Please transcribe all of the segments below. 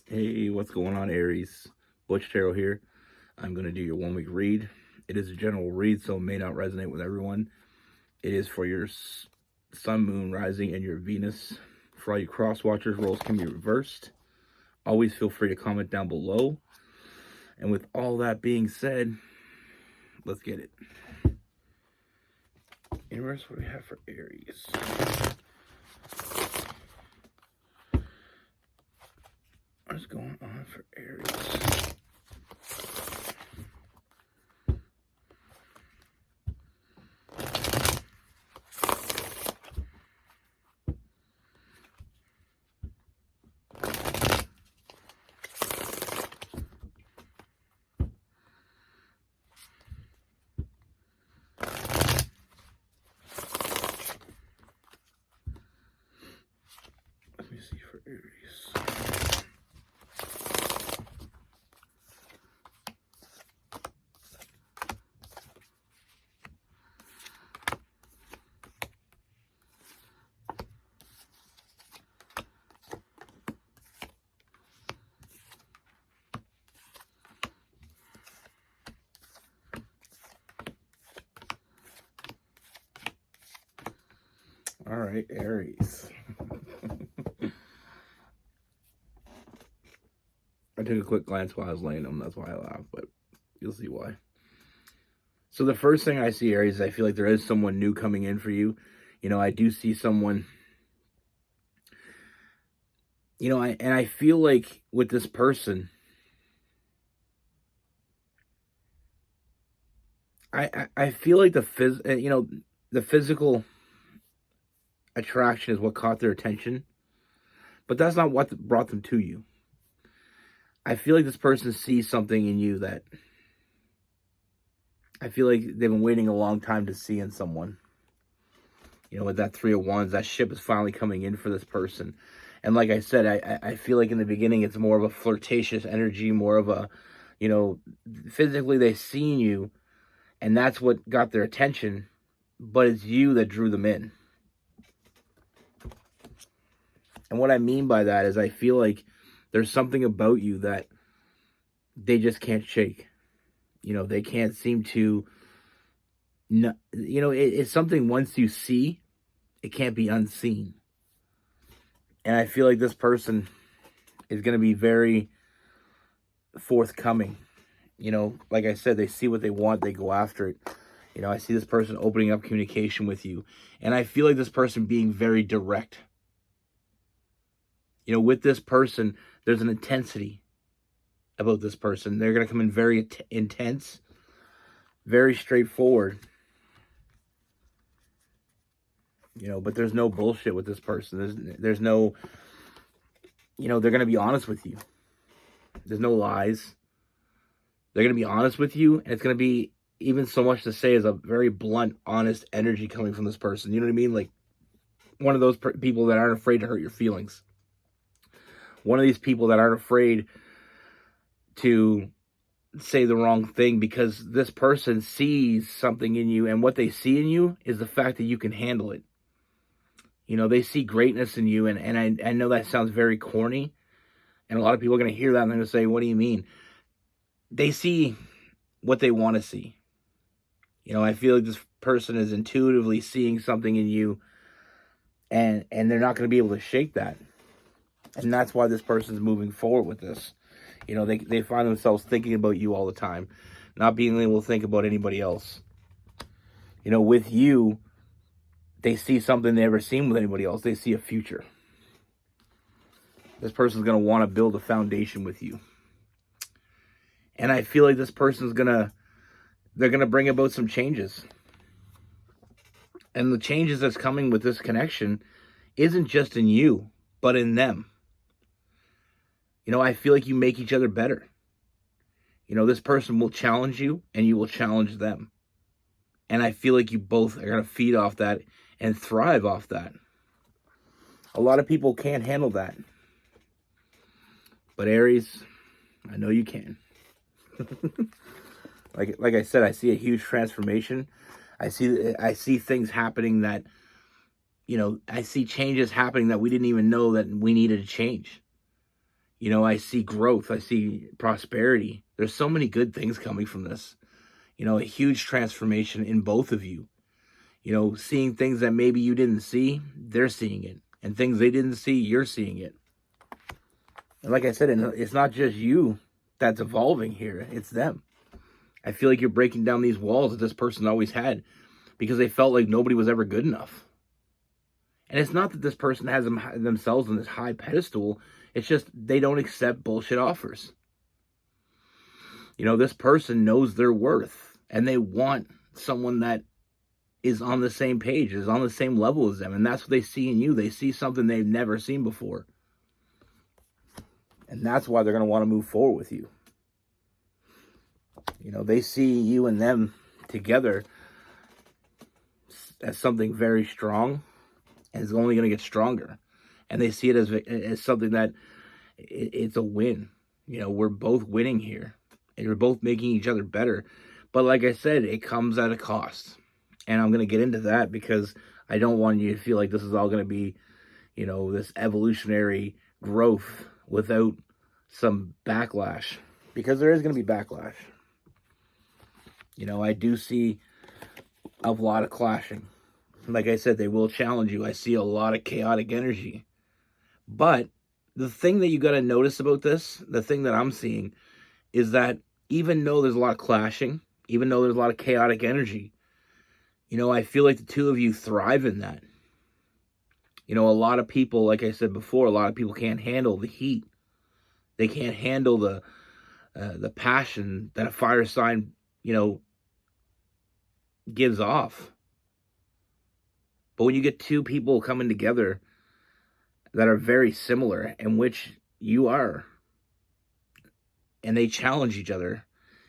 Hey, what's going on, Aries? Butch here. I'm going to do your 1 week read. It is a general read, so it may not resonate with everyone. It is for your sun, moon, rising, and your Venus. For all you cross watchers, roles can be reversed. Always feel free to comment down below. And with all that being said, let's get it. Universe, what do we have for Aries? What's going on for Aries? Let me see for Aries. All right, Aries. I took a quick glance while I was laying them. That's why I laughed, but you'll see why. So the first thing I see, Aries, is I feel like there is someone new coming in for you. I do see someone, and I feel like with this person, I feel like the physical attraction is what caught their attention, but that's not what brought them to you. I feel like this person sees something in you that I feel like they've been waiting a long time to see in someone. With that 3 of Wands, that ship is finally coming in for this person. And like I said, I feel like in the beginning, it's more of a flirtatious energy, more of a, physically they've seen you, and that's what got their attention, but it's you that drew them in. And what I mean by that is I feel like there's something about you that they just can't shake. They can't seem to, it's something once you see, it can't be unseen. And I feel like this person is going to be very forthcoming. Like I said, they see what they want, they go after it. I see this person opening up communication with you. And I feel like this person being very direct. With this person, there's an intensity about this person. They're going to come in very intense, very straightforward. But there's no bullshit with this person. There's no, they're going to be honest with you. There's no lies. They're going to be honest with you, and it's going to be even so much to say as a very blunt, honest energy coming from this person. You know what I mean? Like one of those people that aren't afraid to hurt your feelings. One of these people that aren't afraid to say the wrong thing, because this person sees something in you, and what they see in you is the fact that you can handle it. They see greatness in you, and I know that sounds very corny, and a lot of people are going to hear that and they're going to say, what do you mean? They see what they want to see. I feel like this person is intuitively seeing something in you, and they're not going to be able to shake that. And that's why this person's moving forward with this. They find themselves thinking about you all the time, not being able to think about anybody else. With you, they see something they've never seen with anybody else. They see a future. This person's going to want to build a foundation with you. And I feel like this person's they're going to bring about some changes. And the changes that's coming with this connection isn't just in you, but in them. I feel like you make each other better. This person will challenge you and you will challenge them. And I feel like you both are going to feed off that and thrive off that. A lot of people can't handle that. But Aries, I know you can. Like I said, I see a huge transformation. I see things happening that, I see changes happening that we didn't even know that we needed to change. I see growth. I see prosperity. There's so many good things coming from this. A huge transformation in both of you. Seeing things that maybe you didn't see, they're seeing it. And things they didn't see, you're seeing it. And like I said, it's not just you that's evolving here. It's them. I feel like you're breaking down these walls that this person always had because they felt like nobody was ever good enough. And it's not that this person has themselves on this high pedestal. It's just they don't accept bullshit offers. This person knows their worth, and they want someone that is on the same page, is on the same level as them. And that's what they see in you. They see something they've never seen before. And that's why they're going to want to move forward with you. They see you and them together as something very strong, and it's only going to get stronger. And they see it as something that it's a win. We're both winning here, and we're both making each other better. But like I said, it comes at a cost. And I'm going to get into that because I don't want you to feel like this is all going to be, this evolutionary growth without some backlash. Because there is going to be backlash. I do see a lot of clashing. Like I said, they will challenge you. I see a lot of chaotic energy. But the thing that you got to notice about this, the thing that I'm seeing, is that even though there's a lot of clashing, even though there's a lot of chaotic energy, I feel like the two of you thrive in that. A lot of people, like I said before, a lot of people can't handle the heat. They can't handle the passion that a fire sign, gives off. But when you get two people coming together that are very similar, in which you are, and they challenge each other,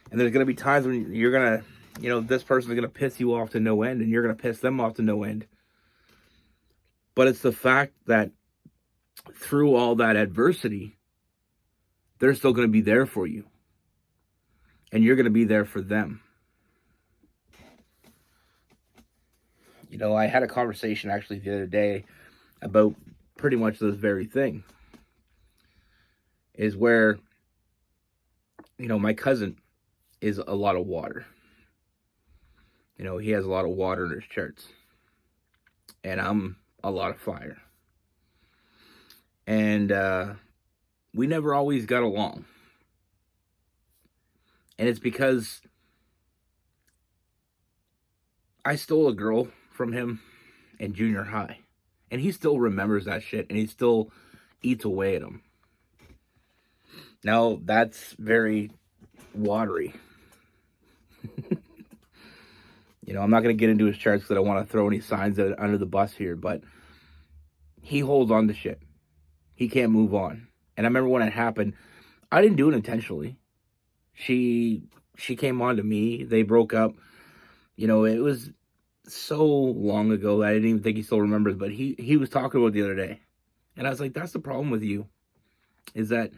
and there's going to be times when you're going to, this person is going to piss you off to no end, and you're going to piss them off to no end. But it's the fact that through all that adversity, they're still going to be there for you. And you're going to be there for them. I had a conversation actually the other day about pretty much this very thing. Is where, my cousin is a lot of water. He has a lot of water in his charts. And I'm a lot of fire. And we never always got along. And it's because I stole a girl from him in junior high. And he still remembers that shit. And he still eats away at him. Now, that's very watery. I'm not going to get into his charts because I don't want to throw any signs under the bus here. But he holds on to shit. He can't move on. And I remember when it happened, I didn't do it intentionally. She came on to me. They broke up. It was so long ago that I didn't even think he still remembers. But he was talking about it the other day. And I was like, that's the problem with you. Is that,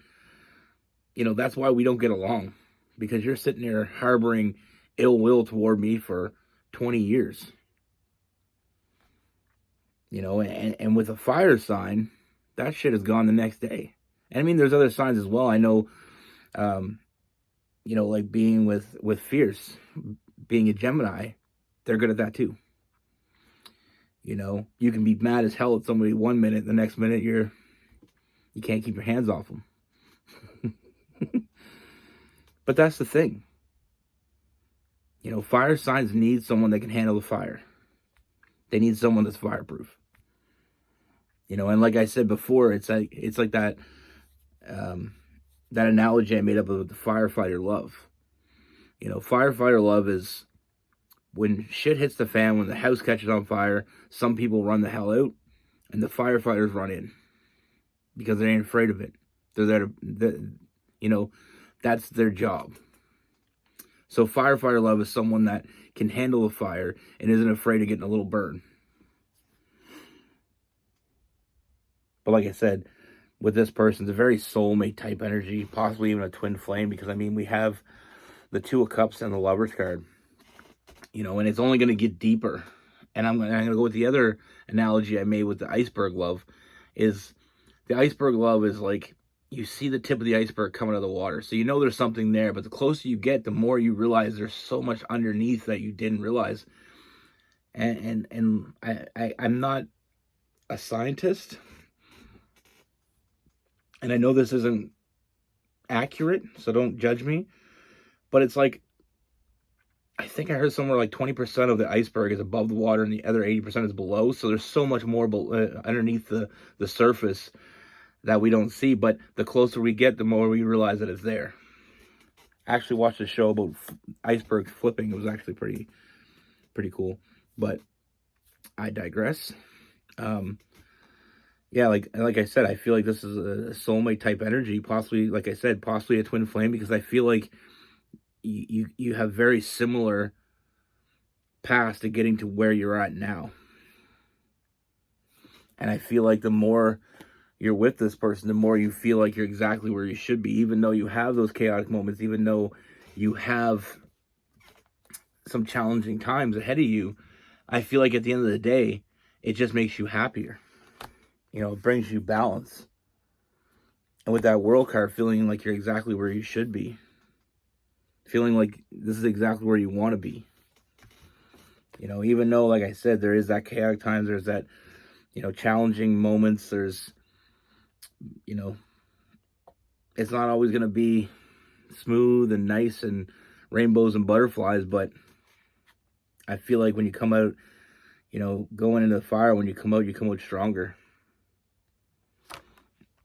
that's why we don't get along. Because you're sitting there harboring ill will toward me for 20 years. And with a fire sign, that shit is gone the next day. And I mean, there's other signs as well. I know, like being with Fierce, being a Gemini, they're good at that too. You can be mad as hell at somebody 1 minute, the next minute you can't keep your hands off them. But that's the thing. Fire signs need someone that can handle the fire. They need someone that's fireproof. And like I said before, it's like that that analogy I made up of the firefighter love. Firefighter love is when shit hits the fan, when the house catches on fire, some people run the hell out, and the firefighters run in because they ain't afraid of it. They're there to, that's their job. So firefighter love is someone that can handle a fire and isn't afraid of getting a little burn. But like I said, with this person, it's a very soulmate type energy, possibly even a twin flame, because we have the Two of Cups and the Lover's card. And it's only going to get deeper. And I'm going to go with the other analogy I made with the iceberg love. Is the iceberg love is like you see the tip of the iceberg coming out of the water. So you know there's something there, but the closer you get, the more you realize there's so much underneath that you didn't realize. And I'm not a scientist, and I know this isn't accurate, so don't judge me, but it's like, I think I heard somewhere like 20% of the iceberg is above the water and the other 80% is below. So there's so much more underneath the surface that we don't see. But the closer we get, the more we realize that it's there. I actually watched a show about icebergs flipping. It was actually pretty cool. But I digress. Yeah, like I said, I feel like this is a soulmate type energy. Possibly, like I said, possibly a twin flame, because I feel like you have very similar paths to getting to where you're at now. And I feel like the more you're with this person, the more you feel like you're exactly where you should be, even though you have those chaotic moments, even though you have some challenging times ahead of you. I feel like at the end of the day, it just makes you happier. You know, it brings you balance. And with that World card, feeling like you're exactly where you should be. Feeling like this is exactly where you want to be. You know, even though, like I said, there is that chaotic times, there's that, you know, challenging moments, there's, you know, it's not always going to be smooth and nice and rainbows and butterflies, but I feel like when you come out, you know, going into the fire, when you come out stronger.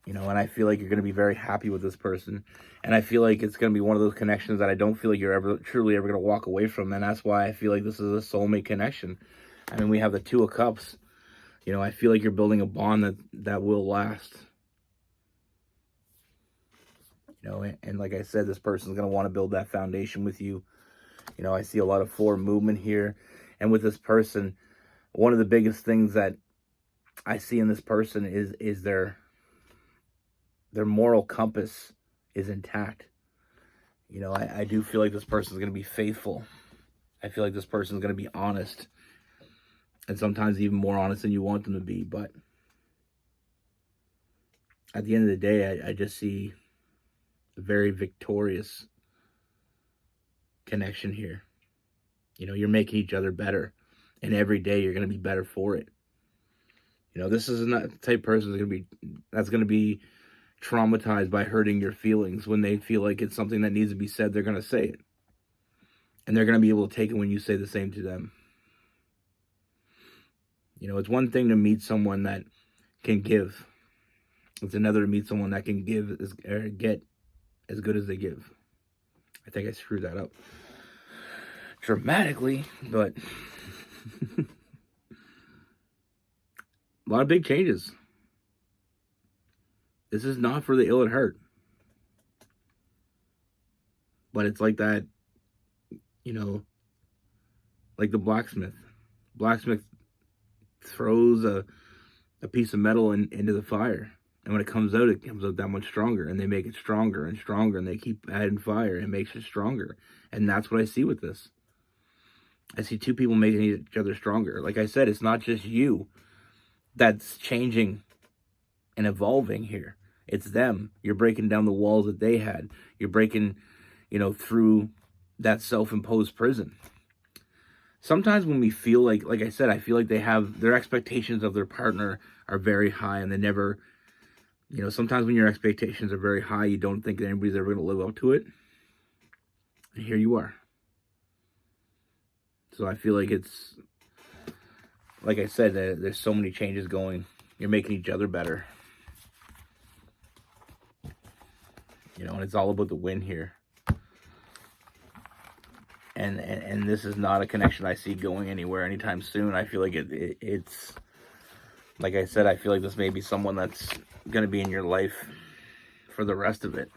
You know, and I feel like you're going to be very happy with this person. And I feel like it's going to be one of those connections that I don't feel like you're truly ever going to walk away from. And that's why I feel like this is a soulmate connection. I mean, we have the Two of Cups. You know, I feel like you're building a bond that will last. You know, and like I said, this person's going to want to build that foundation with you. You know, I see a lot of forward movement here. And with this person, one of the biggest things that I see in this person is their moral compass is intact. You know, I do feel like this person is going to be faithful. I feel like this person is going to be honest. And sometimes even more honest than you want them to be. But at the end of the day, I just see a very victorious connection here. You know, you're making each other better. And every day you're going to be better for it. You know, this is not the type of person that's going to be traumatized by hurting your feelings. When they feel like it's something that needs to be said, they're going to say it. And they're going to be able to take it when you say the same to them. You know, it's one thing to meet someone that can give. It's another to meet someone that can give or get as good as they give. I think I screwed that up dramatically, but a lot of big changes. This is not for the ill at heart. But it's like that, you know, like the blacksmith. Blacksmith throws a piece of metal into the fire. And when it comes out that much stronger. And they make it stronger and stronger. And they keep adding fire. And it makes it stronger. And that's what I see with this. I see two people making each other stronger. Like I said, it's not just you that's changing and evolving here. It's them. You're breaking down the walls that they had. You're breaking, you know, through that self-imposed prison. Sometimes when we feel like I said, I feel like they have their expectations of their partner are very high, and they never, you know, sometimes when your expectations are very high, you don't think that anybody's ever going to live up to it. And here you are. So I feel like it's, like I said, there's so many changes going. You're making each other better. You know, and it's all about the win here. And this is not a connection I see going anywhere anytime soon. I feel like it's, like I said, I feel like this may be someone that's going to be in your life for the rest of it.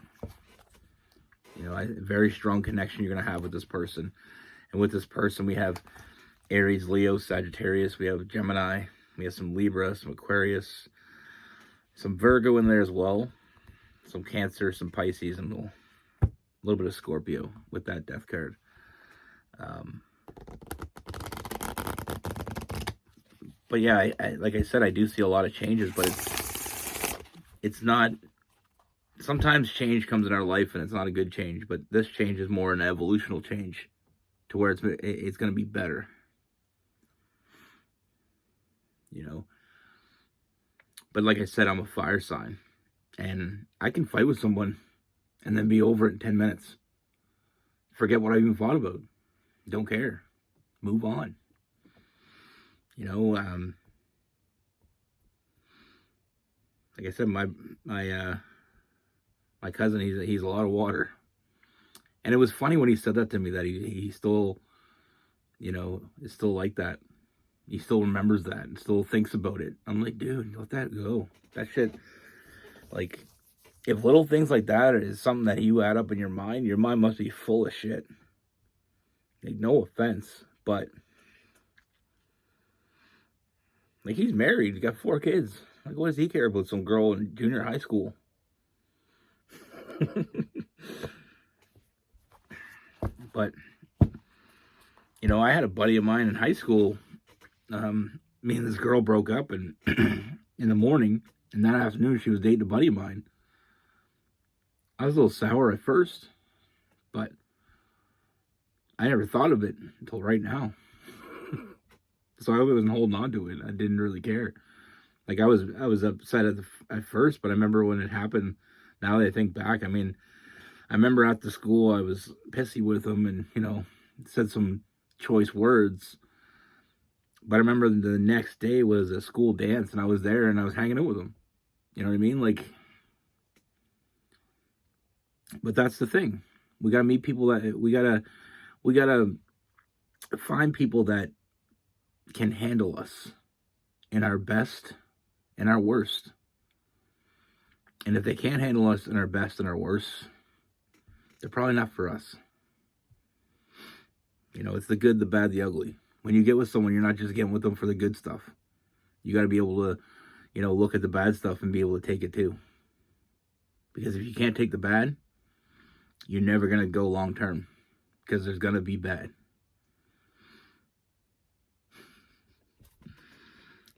You know, a very strong connection you're going to have with this person. And with this person, we have Aries, Leo, Sagittarius. We have Gemini. We have some Libra, some Aquarius, some Virgo in there as well. Some Cancer, some Pisces, and a little bit of Scorpio with that death card. But yeah, like I said, I do see a lot of changes, but it's not sometimes change comes in our life and it's not a good change, but this change is more an evolutional change to where it's going to be better. You know, but like I said, I'm a fire sign, and I can fight with someone and then be over it in 10 minutes. Forget what I even thought about. Don't care. Move on. You know, like I said, my cousin, he's a lot of water. And it was funny when he said that to me, that he still, you know, is still like that. He still remembers that and still thinks about it. I'm like, dude, let that go. That shit, like, if little things like that is something that you add up in your mind must be full of shit. Like, no offense, but like, he's married, he's got 4 kids. Like, what does he care about some girl in junior high school? But, you know, I had a buddy of mine in high school. Me and this girl broke up, and in the morning, and that afternoon, she was dating a buddy of mine. I was a little sour at first, but I never thought of it until right now. So I wasn't holding on to it. I didn't really care. Like, I was upset at first, but I remember when it happened. Now that I think back, I mean, I remember after school I was pissy with him, and, you know, said some choice words. But I remember the next day was a school dance, and I was there, and I was hanging out with him. You know what I mean? Like, but that's the thing. We gotta meet people that we gotta find people that can handle us in our best and our worst. And if they can't handle us in our best and our worst, they're probably not for us. You know, it's the good, the bad, the ugly. When you get with someone, you're not just getting with them for the good stuff. You got to be able to, you know, look at the bad stuff and be able to take it too. Because if you can't take the bad, you're never going to go long term. Because there's going to be bad.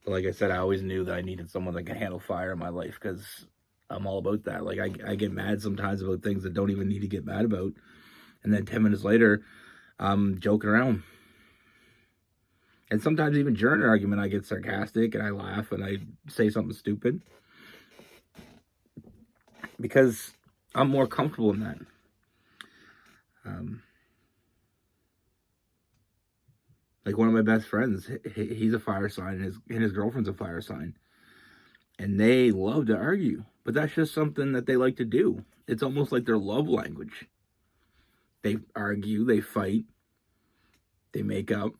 But like I said, I always knew that I needed someone that could handle fire in my life, because I'm all about that. Like, I get mad sometimes about things that don't even need to get mad about. And then 10 minutes later, I'm joking around. And sometimes even during an argument, I get sarcastic and I laugh and I say something stupid. Because I'm more comfortable in that. Like, one of my best friends, he's a fire sign, and his girlfriend's a fire sign. And they love to argue. But that's just something that they like to do. It's almost like their love language. They argue, they fight, they make up.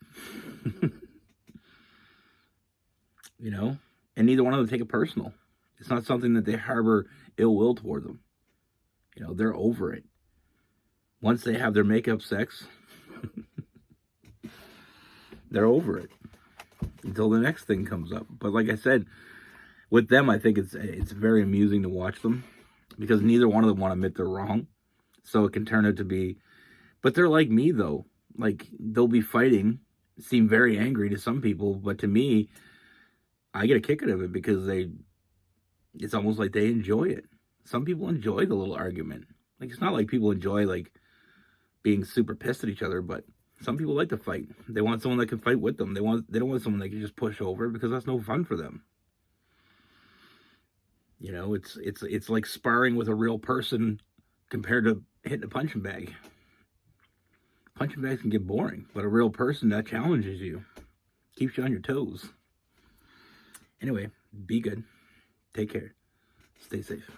You know? And neither one of them take it personal. It's not something that they harbor ill will toward them. You know, they're over it. Once they have their make-up sex, they're over it until the next thing comes up. But like I said, with them, I think it's very amusing to watch them, because neither one of them want to admit they're wrong. So it can turn out to be, but they're like me though. Like, they'll be fighting, seem very angry to some people, but to me, I get a kick out of it, because it's almost like they enjoy it. Some people enjoy the little argument. Like, it's not like people enjoy, like, being super pissed at each other, but some people like to fight. They want someone that can fight with them. They don't want someone they can just push over, because that's no fun for them. You know, it's like sparring with a real person compared to hitting a punching bag. Punching bags can get boring, but a real person, that challenges you, keeps you on your toes. Anyway, be good. Take care. Stay safe.